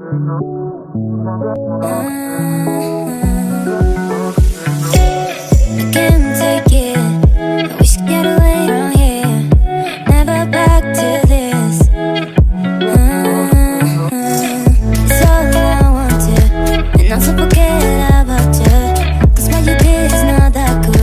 Can't take it. We should get away from here. Never back to this. It's all I want to, and also forget about you. 'Cause what you did is not that cool.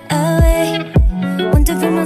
Away, want to feel my